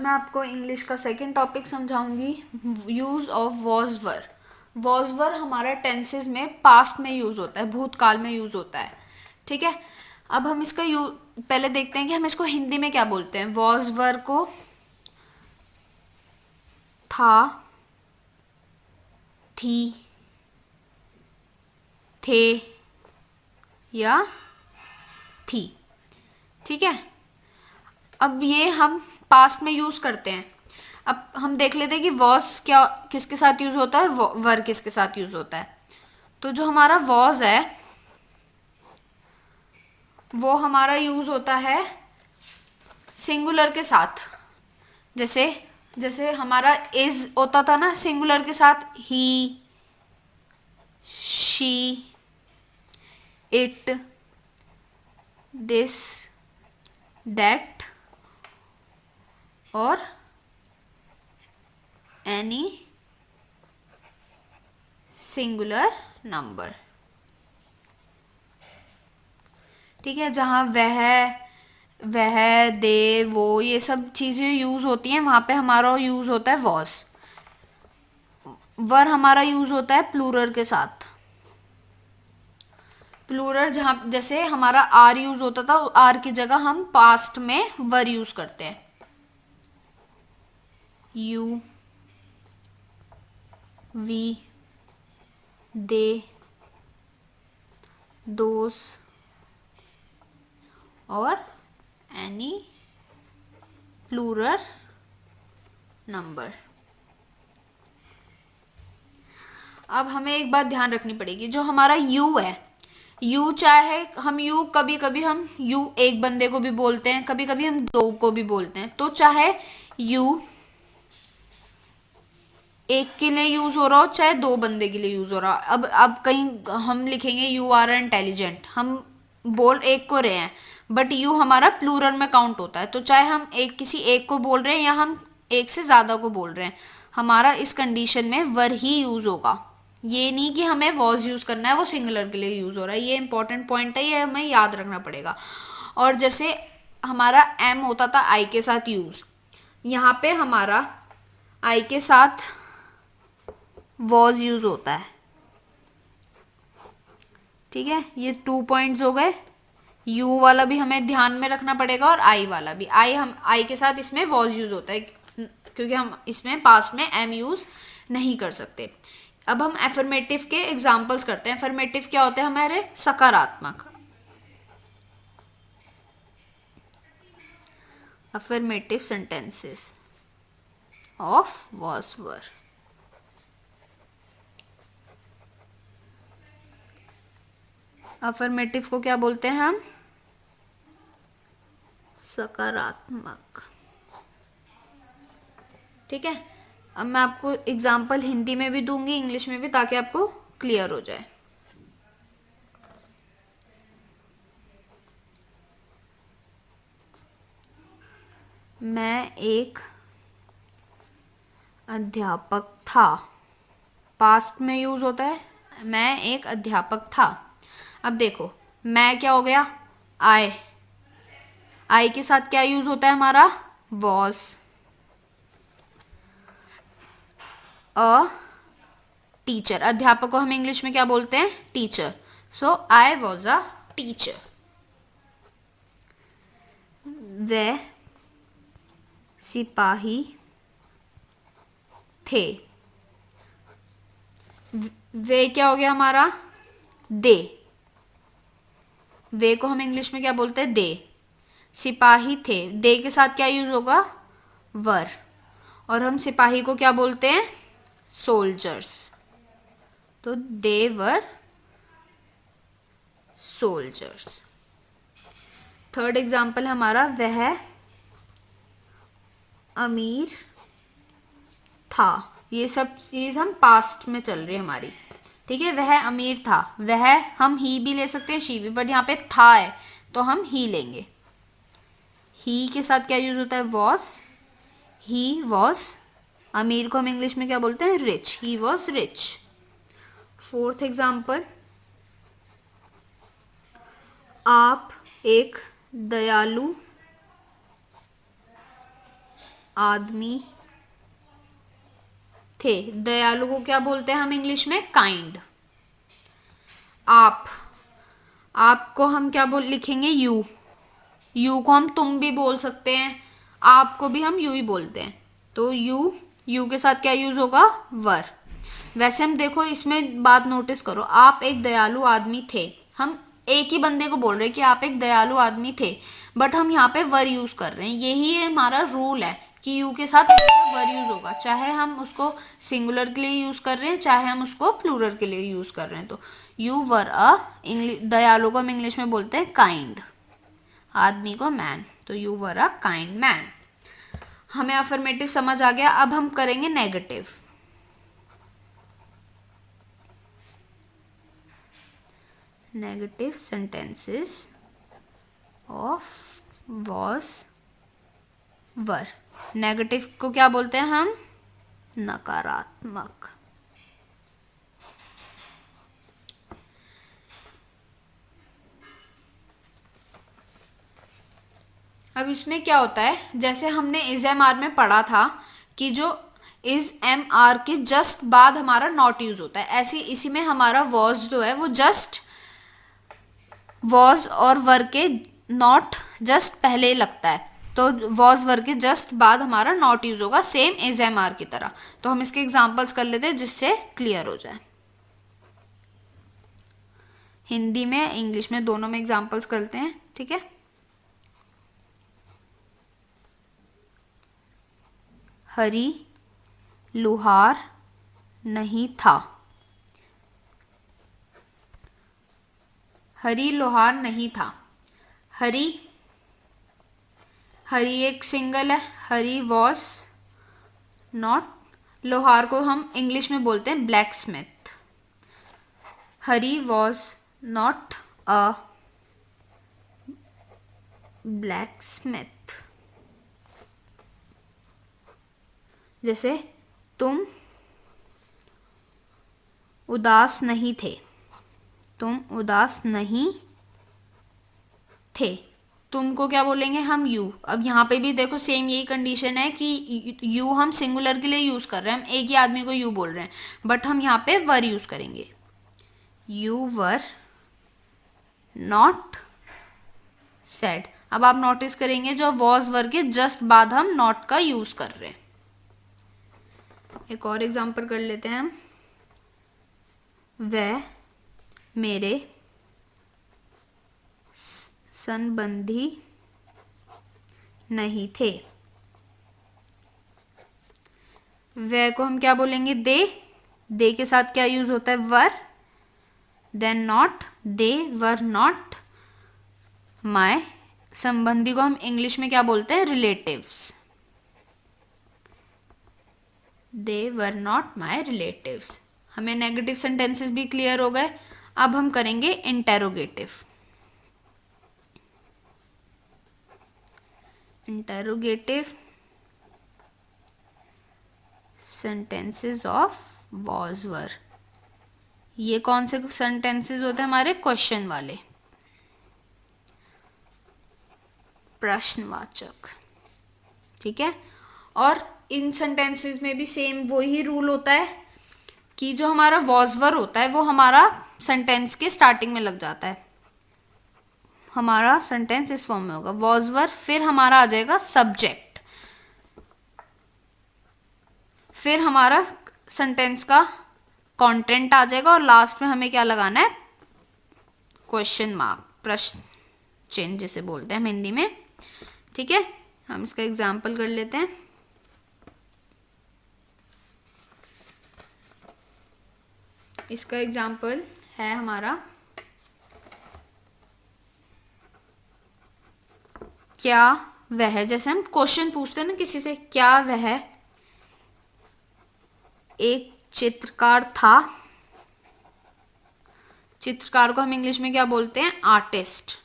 मैं आपको इंग्लिश का सेकंड टॉपिक समझाऊंगी, use of was were. Was were हमारा टेंसेस में पास्ट में यूज़ होता है, भूतकाल में यूज़ होता है। ठीक है, अब हम इसका पहले देखते हैं कि हम इसको हिंदी में क्या बोलते हैं। वॉज वर को था, थी, थे या थी। ठीक है, अब ये हम पास्ट में यूज़ करते हैं। अब हम देख लेते हैं कि वॉज क्या किसके साथ यूज़ होता है और वर किसके साथ यूज़ होता है। तो जो हमारा वॉज है वो हमारा यूज़ होता है सिंगुलर के साथ। जैसे जैसे हमारा इज होता था ना सिंगुलर के साथ, ही, शी, इट, दिस, दैट और एनी सिंगुलर नंबर। ठीक है, जहाँ वह, दे, वो, ये सब चीज़ें यूज़ होती हैं, वहाँ पे हमारा यूज़ होता है वॉज। वर हमारा यूज़ होता है प्लूरल के साथ। प्लूरल जहाँ जैसे हमारा आर यूज़ होता था, आर की जगह हम पास्ट में वर यूज़ करते हैं। यू, वी, दे, दोस और एनी प्लूरल नंबर। अब हमें एक बात ध्यान रखनी पड़ेगी, जो हमारा यू है, यू चाहे हम यू कभी कभी हम यू एक बंदे को भी बोलते हैं, कभी कभी हम दो को भी बोलते हैं। तो चाहे यू एक के लिए यूज हो रहा हो चाहे दो बंदे के लिए यूज हो रहा हो। अब कहीं हम लिखेंगे यू आर इंटेलिजेंट, हम बोल एक को रहे हैं, बट यू हमारा प्लूरल में काउंट होता है। तो चाहे हम एक किसी एक को बोल रहे हैं या हम एक से ज़्यादा को बोल रहे हैं, हमारा इस कंडीशन में वर ही यूज़ होगा। ये नहीं कि हमें वॉज यूज़ करना है, वो सिंगुलर के लिए यूज़ हो रहा है। ये इंपॉर्टेंट पॉइंट है, ये हमें याद रखना पड़ेगा। और जैसे हमारा एम होता था आई के साथ यूज़, यहाँ पे हमारा आई के साथ वॉज यूज़ होता है। ठीक है, ये 2 पॉइंट्स हो गए। यू वाला भी हमें ध्यान में रखना पड़ेगा और आई वाला भी। आई के साथ इसमें वॉज यूज़ होता है क्योंकि हम इसमें पास्ट में एम यूज़ नहीं कर सकते। अब हम एफर्मेटिव के एग्जाम्पल्स करते हैं। एफर्मेटिव क्या होते हैं हमारे? सकारात्मक। Affirmative sentences of was were. Affirmative को क्या बोलते हैं हम? सकारात्मक। ठीक है, अब मैं आपको एग्जाम्पल हिंदी में भी दूंगी, इंग्लिश में भी, ताकि आपको क्लियर हो जाए। मैं एक अध्यापक था, पास्ट में यूज होता है। मैं एक अध्यापक था। अब देखो, मैं क्या हो गया? आई के साथ क्या यूज होता है हमारा? वॉज। अ टीचर, अध्यापक को हम इंग्लिश में क्या बोलते हैं? Teacher. So I was a teacher. वे सिपाही थे। वे क्या हो गया हमारा? दे। वे को हम इंग्लिश में क्या बोलते हैं? दे। सिपाही थे, दे के साथ क्या यूज होगा? वर। और हम सिपाही को क्या बोलते हैं? सोल्जर्स। तो दे वर सोल्जर्स। थर्ड एग्जाम्पल हमारा, वह अमीर था। ये सब चीज हम पास्ट में चल रही है हमारी। ठीक है, वह अमीर था। वह हम ही भी ले सकते हैं, शी भी, बट यहाँ पे था है तो हम ही लेंगे। ही के साथ क्या यूज होता है? वॉज। He was. अमीर को हम इंग्लिश में क्या बोलते हैं? Rich. He was rich. Fourth example, आप एक दयालु आदमी थे। दयालु को क्या बोलते हैं हम इंग्लिश में? काइंड। आप, आपको हम क्या बोल लिखेंगे? यू। यू को हम तुम भी बोल सकते हैं, आपको भी हम यू ही बोलते हैं। तो यू, यू के साथ क्या यूज होगा? वर। वैसे हम देखो इसमें बात नोटिस करो, आप एक दयालु आदमी थे, हम एक ही बंदे को बोल रहे हैं कि आप एक दयालु आदमी थे, बट हम यहाँ पे वर यूज कर रहे हैं। यही हमारा रूल है कि यू के साथ हमेशा वर यूज होगा, चाहे हम उसको सिंगुलर के लिए यूज कर रहे हैं, चाहे हम उसको प्लूरल के लिए यूज कर रहे हैं। तो यू वर अ, दयालु को हम इंग्लिश में बोलते हैं काइंड, आदमी को मैन। तो you were a kind man. हमें अफर्मेटिव समझ आ गया। अब हम करेंगे negative. Negative sentences of was were. Negative को क्या बोलते हैं हम? नकारात्मक। अब इसमें क्या होता है, जैसे हमने इज एम आर में पढ़ा था कि जो इज एम आर के जस्ट बाद हमारा नॉट यूज होता है, ऐसे इसी में हमारा वॉज जो है वो जस्ट वॉज और वर के नॉट जस्ट पहले लगता है, तो वॉज वर के जस्ट बाद हमारा नॉट यूज होगा, सेम इज एम आर की तरह। तो हम इसके एग्जांपल्स कर लेते हैं जिससे क्लियर हो जाए। हिंदी में, इंग्लिश में, दोनों में एग्जांपल्स करते हैं, ठीक है। हरी लोहार नहीं था। हरी लोहार नहीं था। हरी, हरी एक सिंगल है, हरी वॉज नॉट। लोहार को हम इंग्लिश में बोलते हैं black Smith. Hari was not a black Smith. जैसे तुम उदास नहीं थे। तुम उदास नहीं थे। तुमको क्या बोलेंगे हम? यू। अब यहाँ पे भी देखो सेम यही कंडीशन है कि यू हम सिंगुलर के लिए यूज कर रहे हैं, हम एक ही आदमी को यू बोल रहे हैं, बट हम यहाँ पे वर यूज करेंगे। You were not sad. अब आप नोटिस करेंगे जो वॉज वर के जस्ट बाद हम नॉट का यूज कर रहे हैं। एक और एग्जांपल कर लेते हैं हम। वह मेरे संबंधी नहीं थे। वह को हम क्या बोलेंगे? दे। दे के साथ क्या यूज होता है? Were. Then not. They were not my. संबंधी को हम इंग्लिश में क्या बोलते हैं? Relatives. They were not my relatives. हमें नेगेटिव सेंटेंसेस भी क्लियर हो गए। अब हम करेंगे interrogative. Interrogative sentences of was were. ये कौन से सेंटेंसेस होते हैं? हमारे क्वेश्चन वाले, प्रश्नवाचक, ठीक है। और इन सेंटेंसेस में भी सेम वही रूल होता है कि जो हमारा वॉज वर होता है वो हमारा सेंटेंस के स्टार्टिंग में लग जाता है। हमारा सेंटेंस इस फॉर्म में होगा, वॉज वर, फिर हमारा आ जाएगा सब्जेक्ट, फिर हमारा सेंटेंस का कंटेंट आ जाएगा, और लास्ट में हमें क्या लगाना है? क्वेश्चन मार्क, प्रश्न चिन्ह जिसे बोलते हैं हम हिंदी में, ठीक है। हम इसका एग्जाम्पल कर लेते हैं। इसका एग्जाम्पल है हमारा, क्या वह, जैसे हम क्वेश्चन पूछते हैं ना किसी से, क्या वह एक चित्रकार था। चित्रकार को हम इंग्लिश में क्या बोलते हैं? आर्टिस्ट।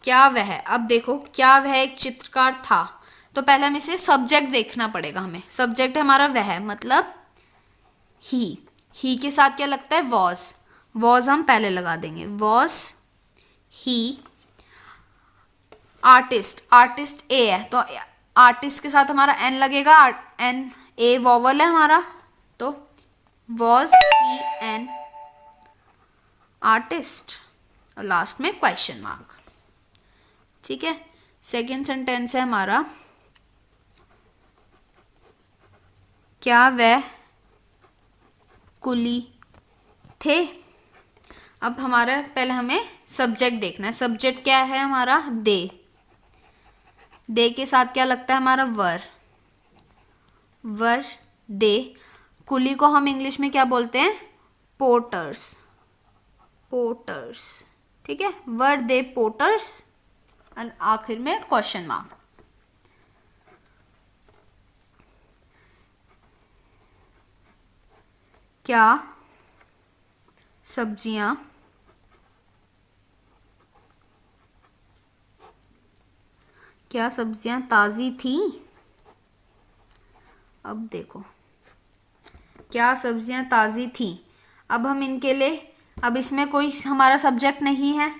क्या वह, अब देखो क्या वह एक चित्रकार था, तो पहले हम इसे सब्जेक्ट देखना पड़ेगा हमें। सब्जेक्ट है हमारा वह, मतलब ही। ही के साथ क्या लगता है? वॉज। वॉज हम पहले लगा देंगे, वॉज ही। आर्टिस्ट, आर्टिस्ट ए है, तो आर्टिस्ट के साथ हमारा एन लगेगा, एन ए वॉवल है हमारा, तो वॉज ही एन आर्टिस्ट, और लास्ट में क्वेश्चन मार्क। ठीक है, सेकेंड सेंटेंस है हमारा, क्या वह कुली थे। अब हमारा पहले हमें सब्जेक्ट देखना है। सब्जेक्ट क्या है हमारा, दे। दे के साथ क्या लगता है हमारा, वर। वर दे। कुली को हम इंग्लिश में क्या बोलते हैं, पोर्टर्स। पोर्टर्स, ठीक है, वर दे पोर्टर्स, और आखिर में क्वेश्चन मार्क। क्या सब्जियां ताज़ी थी। अब देखो, क्या सब्जियां ताज़ी थी। अब हम इनके लिए, अब इसमें कोई हमारा सब्जेक्ट नहीं है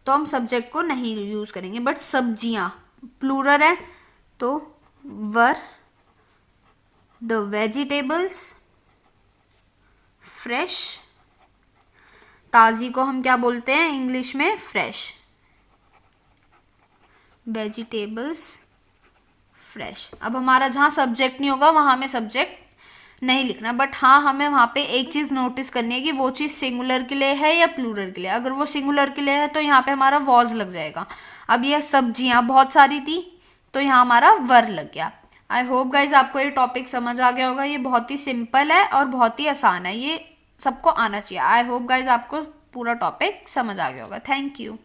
तो हम सब्जेक्ट को नहीं यूज़ करेंगे, बट सब्जियां प्लूरल है तो वर द वेजिटेबल्स फ्रेश। ताज़ी को हम क्या बोलते हैं इंग्लिश में, फ्रेश। Vegetables fresh. अब हमारा जहाँ सब्जेक्ट नहीं होगा वहाँ हमें सब्जेक्ट नहीं लिखना, बट हाँ हमें वहाँ पे एक चीज़ नोटिस करनी है कि वो चीज़ सिंगुलर के लिए है या प्लूरल के लिए। अगर वो सिंगुलर के लिए है तो यहाँ पे हमारा वॉज लग जाएगा। अब ये सब्जियाँ बहुत सारी थी तो यहाँ हमारा वर लग गया। आई होप गाइज आपको ये टॉपिक समझ आ गया होगा। ये बहुत ही सिंपल है और बहुत ही आसान है, ये सबको आना चाहिए। आई होप गाइज आपको पूरा टॉपिक समझ आ गया होगा। Thank you.